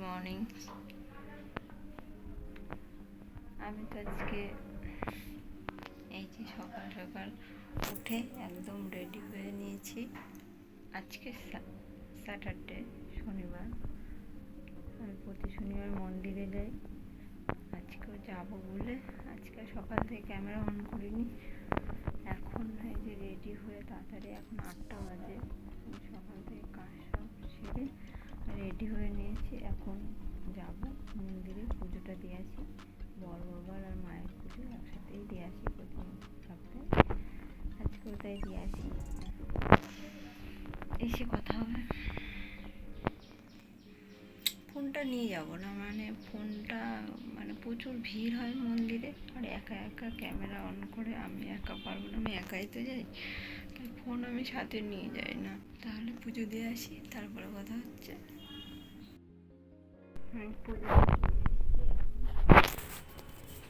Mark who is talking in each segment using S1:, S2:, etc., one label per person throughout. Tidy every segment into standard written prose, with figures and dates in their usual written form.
S1: Morning. আমি তো আজকে এই যে সকাল সকাল উঠে একদম রেডি হয়ে নিয়েছি। আজকে স্যাটারডে, শনিবার। আমি প্রতি শনিবার মন্দিরে যাই। আজকেও যাব বলে আজকে সকাল থেকে ক্যামেরা অন করিনি। এখন এই যে রেডি হয়ে তাড়াতাড়ি, এখন 8টা বাজে। আমি সকাল থেকে কাজ সব সেরে রেডি হয়ে নিয়েছি। এখন যাব মন্দিরে, পুজোটা দিয়ে আসি। বড় বাবার আর মায়ের পুজো একসাথেই দিয়ে আসি প্রতি সপ্তাহে। আজকেও তাই দিয়ে আসি, এসে কথা হবে। ফোনটা নিয়ে যাব না, ফোনটা প্রচুর ভিড় হয় মন্দিরে, আর একা একা ক্যামেরা অন করে আমি একা পারবো না। আমি একাই তো যাই, তাই ফোন আমি সাথে নিয়ে যাই না। তাহলে পুজো দিয়ে আসি, তারপরে কথা হচ্ছে।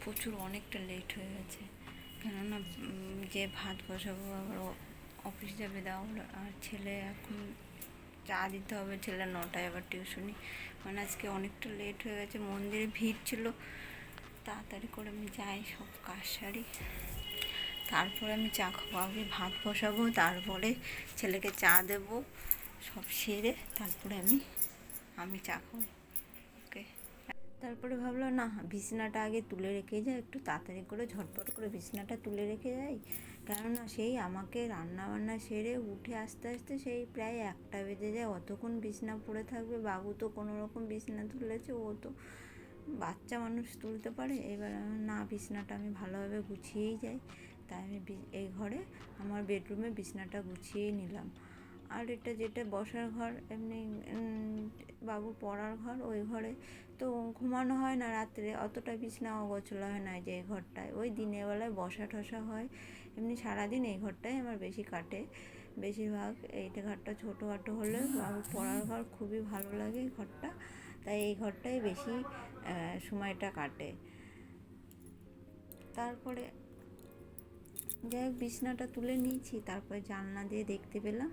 S1: প্রচুর অনেকটা লেট হয়ে গেছে, কেননা যে ভাত বসাবো আবার অফিস যাবে দাওয়ার, আর ছেলে এখন চা দিতে হবে। ছেলে 9টায় আবার টিউশনি। আজকে অনেকটা লেট হয়ে গেছে, মন্দিরে ভিড় ছিল। তাড়াতাড়ি করে আমি যাই, সব কাজ সারি, তারপরে আমি চা খাবো। আগে ভাত বসাবো, তারপরে ছেলেকে চা দেবো। সব সেরে তারপরে আমি চা খাবো। ওকে। তারপরে ভাবলাম না, বিছানাটা আগে তুলে রেখে যাই, একটু তাড়াতাড়ি করে ঝটপট করে বিছানাটা তুলে রেখে যাই। কেননা সেই আমাকে রান্না বান্না সেরে উঠে আস্তে আস্তে সেই প্রায় 1টা বেজে যায়। অতক্ষণ বিছানা পড়ে থাকবে। বাবু তো কোনো রকম বিছানা তুলেছে, ও তো বাচ্চা মানুষ তুলতে পারে। এবার না, বিছানাটা আমি ভালোভাবে গুছিয়েই যাই। তাই আমি এই ঘরে, আমার বেডরুমে বিছানাটা গুছিয়েই নিলাম। আর এটা যেটা বসার ঘর, এমনি বাবুর পড়ার ঘর, ওই ঘরে তো ঘুমানো হয় না রাত্রে, অতটা বিছানা অগোছলা হয় না। যে এই ঘরটায় ওই দিনের বেলায় বসা ঠসা হয়, এমনি সারাদিন এই ঘরটাই আমার বেশি কাটে। বেশিরভাগ এইটা ঘরটা ছোটোখাটো হলে বাবুর পড়ার ঘর খুবই ভালো লাগে ঘরটা, তাই এই ঘরটাই বেশি সময়টা কাটে। তারপরে যাই হোক, বিছানাটা তুলে নিয়েছি। তারপরে জানলা দিয়ে দেখতে পেলাম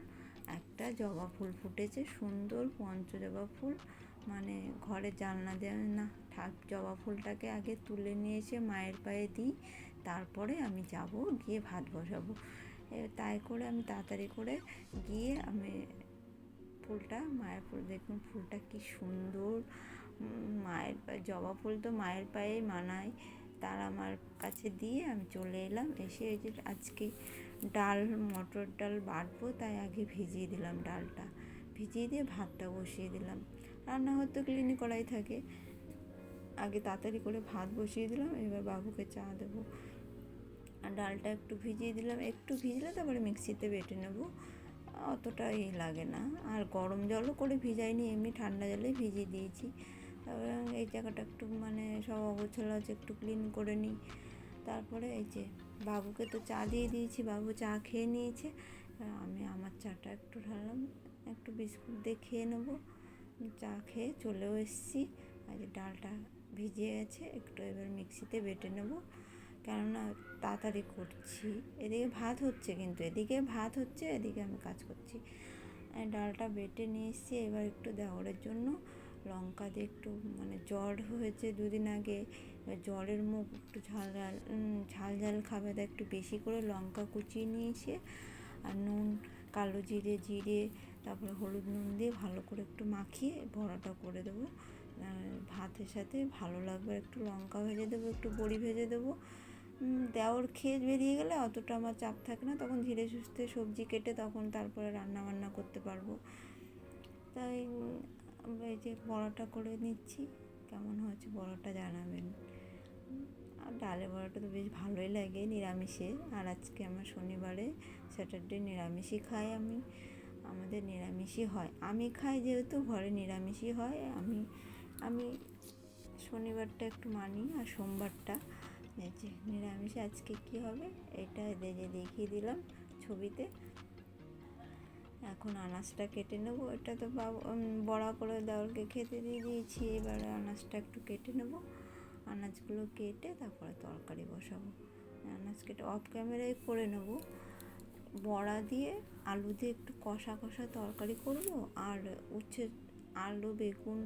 S1: একটা জবা ফুল ফুটেছে, সুন্দর পঞ্চজবা ফুল। ঘরের জানলা দিয়ে না, জবা ফুলটাকে আগে তুলে নিয়ে এসে মায়ের পায়ে দিই, তারপরে আমি যাব গিয়ে ভাত বসাবো। তাই করে আমি তাড়াতাড়ি করে গিয়ে আমি মায়ের ফুল, দেখুন ফুলটা কি সুন্দর। মায়ের পায়ে জবা ফুল তো মায়ের পায়েই মানায়। তার আমার কাছে দিয়ে আমি চলে এলাম। এসে এই যে আজকে ডাল, মটর ডাল বাটবো, তাই আগে ভিজিয়ে দিলাম। ডালটা ভিজিয়ে দিয়ে ভাতটা বসিয়ে দিলাম। রান্নাঘর তো ক্লিনই করাই থাকে। আগে তাড়াতাড়ি করে ভাত বসিয়ে দিলাম, এবার বাবুকে চা দেবো। আর ডালটা একটু ভিজিয়ে দিলাম, একটু ভিজলে তারপরে মিক্সিতে বেটে নেবো, অতটা লাগে না। আর গরম জলও করে ভিজাইনি, এমনি ঠান্ডা জলে ভিজিয়ে দিয়েছি। তারপরে এই জায়গাটা একটু সব অগোছালো আছে, একটু ক্লিন করে নিই। তারপরে এই যে বাবুকে তো চা দিয়ে দিয়েছি, বাবু চা খেয়ে নিয়েছে। আমি আমার চাটা একটু ঢাললাম, একটু বিস্কুট দিয়ে খেয়ে নেবো। চা খেয়ে চলেও এসেছি। আর ডালটা ভিজিয়ে গেছে, একটু এবার মিক্সিতে বেটে নেবো, কেননা তাড়াতাড়ি করছি। এদিকে ভাত হচ্ছে, কিন্তু এদিকে ভাত হচ্ছে, এদিকে আমি কাজ করছি। ডালটা বেটে নিয়ে এসেছি। এবার একটু দেওরের জন্য লঙ্কা দিয়ে একটু, জ্বর হয়েছে 2 দিন আগে, জ্বরের মুখ একটু ঝাল ঝাল খাবে, তাই একটু বেশি করে লঙ্কা কুচিয়ে নিয়েছে। আর নুন, কালো জিরে, তারপরে হলুদ নুন দিয়ে ভালো করে একটু মাখিয়ে বড়াটা করে দেবো। ভাতের সাথে ভালো লাগবে। একটু লঙ্কা ভেজে দেবো, একটু বড়ি ভেজে দেবো। দেওর খেয়ে বেরিয়ে গেলে অতটা আমার চাপ থাকে না, তখন ধীরে সুস্থে সবজি কেটে তখন তারপরে রান্না বান্না করতে পারবো। তাই এই যে বড়াটা করে নিচ্ছি। কেমন হয়েছে বড়াটা জানাবেন। আর ডালের বড়াটা তো বেশ ভালোই লাগে নিরামিষে। আর আজকে আমার শনিবারে, স্যাটারডে নিরামিষই খাই আমি। আমাদের নিরামিষই হয়, আমি খাই যেহেতু, ঘরে নিরামিষই হয়। আমি শনিবারটা একটু মানি, আর সোমবারটা এই যে নিরামিষে। আজকে কি হবে এটা দেখিয়ে দিলাম ছবিতে। এখন আনাজটা কেটে নেবো। এটা তো বড়া করে দেওয়ালকে খেতে দিয়ে দিয়েছি। এবারে আনাজটা একটু কেটে নেবো। আনাজগুলো কেটে তারপরে তরকারি বসাবো। আনাজ কেটে অফ ক্যামেরায় করে নেবো। বড়া দিয়ে আলু দিয়ে একটু কষা তরকারি করব। আর উচ্ছে, আলু, বেগুন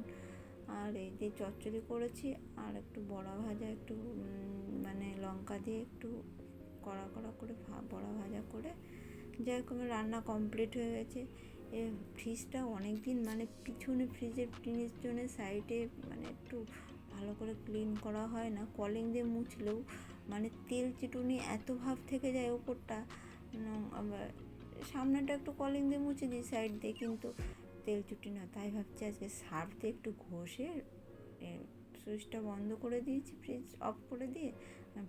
S1: আর এই দিয়ে চচ্চড়ি করেছি, আর একটু বড়া ভাজা, একটু মানে লঙ্কা দিয়ে একটু কড়া কড়া করে বড়া ভাজা করে যেরকম রান্না কমপ্লিট হয়ে গেছে। এ ফ্রিজটা অনেক দিন মানে পিছনে ফ্রিজের টিনের জন্য সাইডে মানে একটু ভালো করে ক্লিন করা হয় না, কলিং দিয়ে মুছলেও মানে তেল চিটুনি এত ভাব থেকে যায় ওপরটা। আবার সামনেটা একটু কলিং দিয়ে মুছে দিই সাইড দিয়ে, কিন্তু তেল চুটি না। তাই ভাবছি আজকে সার্ফ দিয়ে একটু ঘষে সুইচটা বন্ধ করে দিয়েছি, ফ্রিজ অফ করে দিয়ে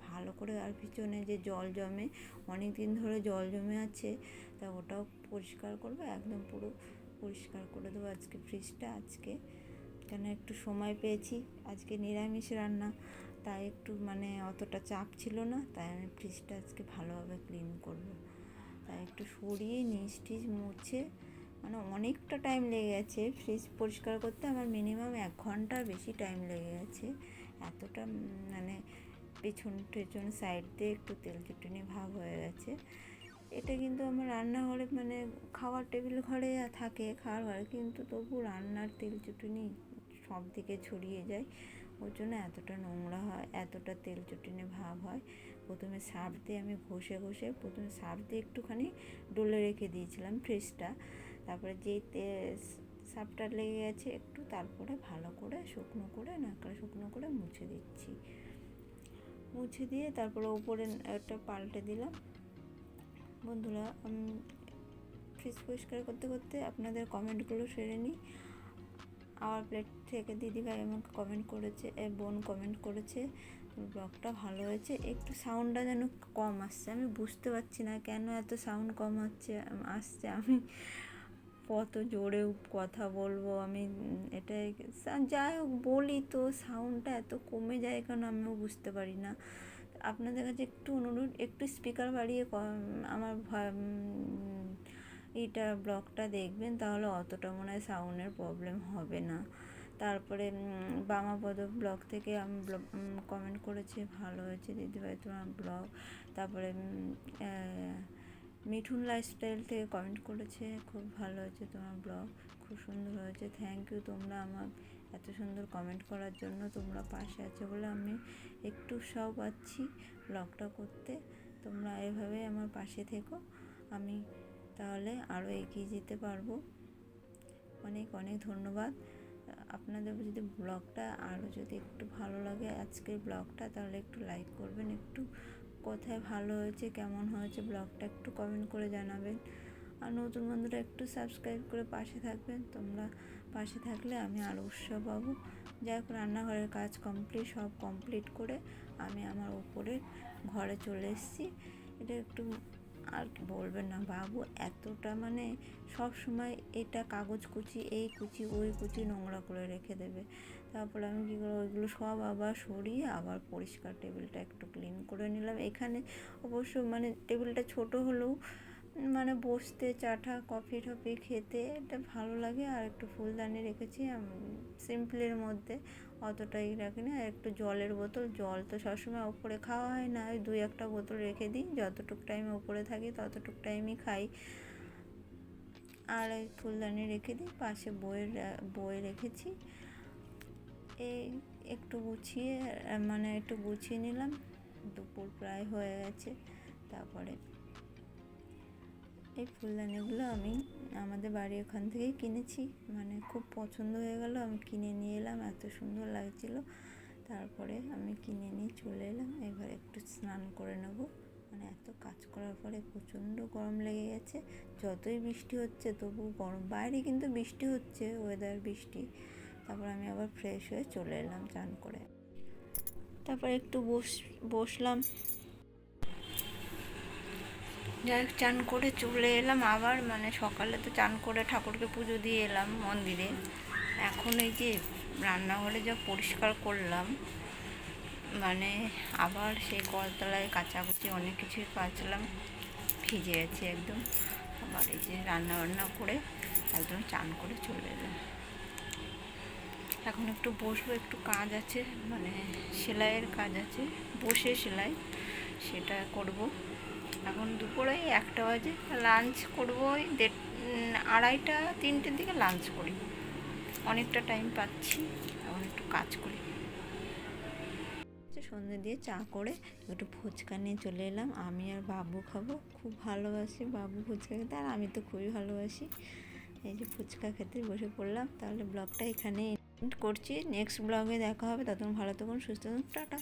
S1: ভালো করে, আর পিছনে যে জল জমে অনেক দিন ধরে জল জমে আছে, তা ওটাও পরিষ্কার করবো, একদম পুরো পরিষ্কার করে দেবো আজকে ফ্রিজটা। আজকে কেন একটু সময় পেয়েছি, আজকে নিরামিষ রান্না, তাই একটু মানে অতটা চাপ ছিল না, তাই আমি ফ্রিজটা আজকে ভালোভাবে ক্লিন করবো। তাই একটু সরিয়ে নিচ টিচ মুছে মানে অনেকটা টাইম লেগে গেছে ফ্রিজ পরিষ্কার করতে, আমার মিনিমাম 1 ঘন্টার বেশি টাইম লেগে গেছে। এতটা মানে পেছন টেছন সাইড দিয়ে একটু তেল চুটুনি ভাব হয়ে গেছে। এটা কিন্তু আমার রান্নাঘরে মানে খাওয়ার টেবিল ঘরে থাকে, খাওয়ার ঘরে, কিন্তু তবু রান্নার তেল চুটুনি সব দিকে ছড়িয়ে যায়, ওর জন্য এতটা নোংরা হয়, এতটা তেল চুটুনি ভাব হয়। প্রথমে সার্ফ দিয়ে আমি ঘষে প্রথমে সার্ফ দিয়ে একটুখানি ডলে রেখে দিয়েছিলাম ফ্রিজটা, তারপরে যেই সার্ফটা লেগে গেছে একটু, তারপরে ভালো করে শুকনো করে নারকেল শুকনো করে মুছে দিচ্ছি। মুছে দিয়ে তারপরে ওপরে একটা পাল্টে দিলাম। বন্ধুরা, ফ্রিজ পরিষ্কার করতে করতে আপনাদের কমেন্টগুলো সেরে নিই। আমার প্লেট থেকে দিদিভাই আমাকে কমেন্ট করেছে, বোন কমেন্ট করেছে ব্লগটা ভালো হয়েছে, একটু সাউন্ডটা যেন কম আসছে, আমি বুঝতে পারছি না কেন এত সাউন্ড কম আসছে। আমি কত জোরে কথা বলবো, আমি এটাই যাই হোক বলি, তো সাউন্ডটা এত কমে যায় কেন আমিও বুঝতে পারি না। আপনাদের কাছে একটু অনুরোধ, একটু স্পিকার বাড়িয়ে আমার এইটা ব্লগটা দেখবেন, তাহলে অতটা মনে হয় সাউন্ডের প্রবলেম হবে না। তারপরে বামাপদ ব্লগ থেকে আমি কমেন্ট করেছে, ভালো হয়েছে দিদিভাই তোমার ব্লগ। তারপরে মিঠুন লাইফস্টাইল থেকে কমেন্ট করেছে, খুব ভালো হয়েছে তোমার ব্লগ, খুব সুন্দর হয়েছে, থ্যাংক ইউ তোমরা আমার এত সুন্দর কমেন্ট করার জন্য, তোমরা পাশে আছো বলে আমি একটু উৎসাহ পাচ্ছি ব্লগটা করতে। তোমরা এভাবে আমার পাশে থেকো, আমি তাহলে আরও এগিয়ে যেতে পারবো। অনেক অনেক ধন্যবাদ। আপনাদের যদি ব্লগটা আরও যদি একটু ভালো লাগে আজকের ব্লগটা, তাহলে একটু লাইক করবেন, একটু কোথায় ভালো হয়েছে কেমন হয়েছে ব্লগটা একটু কমেন্ট করে জানাবেন। আর নতুন বন্ধুরা একটু সাবস্ক্রাইব করে পাশে থাকবেন, তোমরা পাশে থাকলে আমি আরও উৎসাহ পাবো। যাই হোক, রান্নাঘরের কাজ সব কমপ্লিট করে আমি আমার ওপরের ঘরে চলে এসেছি। এটা একটু আর বলবেন না, বাবু এতটা মানে সব সময় এটা কাগজ কুচি, এই কুচি ওই কুচি নোংরা করে রেখে দেবে। তারপরে আমি কী করবো, ওইগুলো সব আবার সরিয়ে আবার পরিষ্কার টেবিলটা একটু ক্লিন করে নিলাম। এখানে অবশ্য মানে টেবিলটা ছোট হলেও মানে বসতে, চাটা কফি টফি খেতে এটা ভালো লাগে। আর একটু ফুলদানি রেখেছি সিম্পলের মধ্যে, অতটাই রাখিনি। আর একটু জলের বোতল, জল তো সবসময় ওপরে খাওয়া হয় না, ওই 2-1টা বোতল রেখে দিই, যতটুকু টাইমে ওপরে থাকি ততটুকু টাইমই খাই। আর ওই ফুলদানি রেখে দিই, পাশে বই রেখেছি। এই একটু গুছিয়ে নিলাম, দুপুর প্রায় হয়ে গেছে। তারপরে এই ফুলদানিগুলো আমি আমাদের বাড়ি ওখান থেকেই কিনেছি, মানে খুব পছন্দ হয়ে গেল, আমি কিনে নিয়ে এলাম, এত সুন্দর লাগছিল। তারপরে আমি কিনে নিয়ে চলে এলাম, এবার একটু স্নান করে নেবো, মানে এত কাজ করার পরে প্রচণ্ড গরম লেগে গেছে। যতই বৃষ্টি হচ্ছে তবু গরম, বাইরে কিন্তু বৃষ্টি হচ্ছে, ওয়েদার বৃষ্টি। তারপর আমি আবার ফ্রেশ হয়ে চলে এলাম চান করে। তারপর একটু বসলাম, যাই চান করে চলে এলাম আবার, মানে সকালে তো চান করে ঠাকুরকে পুজো দিয়ে এলাম মন্দিরে। এখন এই যে রান্নাঘরে যা পরিষ্কার করলাম, মানে আবার সেই কলতলায় কাচাকুচি অনেক কিছুই কাচলাম, ভিজে গেছে একদম। আবার এই যে রান্না করে একদম চান করে চলে এলাম। এখন একটু বসবো, একটু কাজ আছে, মানে সেলাইয়ের কাজ আছে, বসে সেলাই, সেটা করব। এখন দুপুরে 1টা বাজে, লাঞ্চ করবো ওই 2:30-3টের দিকে লাঞ্চ করি, অনেকটা টাইম পাচ্ছি। এখন কাজ করি। সন্ধে দিয়ে চা করে একটু ফুচকা নিয়ে চলে এলাম। আমি আর বাবু খাবো, খুব ভালোবাসি বাবু ফুচকা খেতে, আর আমি তো খুবই ভালোবাসি। এই যে ফুচকা খেতে বসে পড়লাম। তাহলে ব্লগটা এখানে এন্ড করছি, নেক্সট ব্লগে দেখা হবে। ততক্ষণ ভালো থাকুন, সুস্থ থাকুন, টাটা।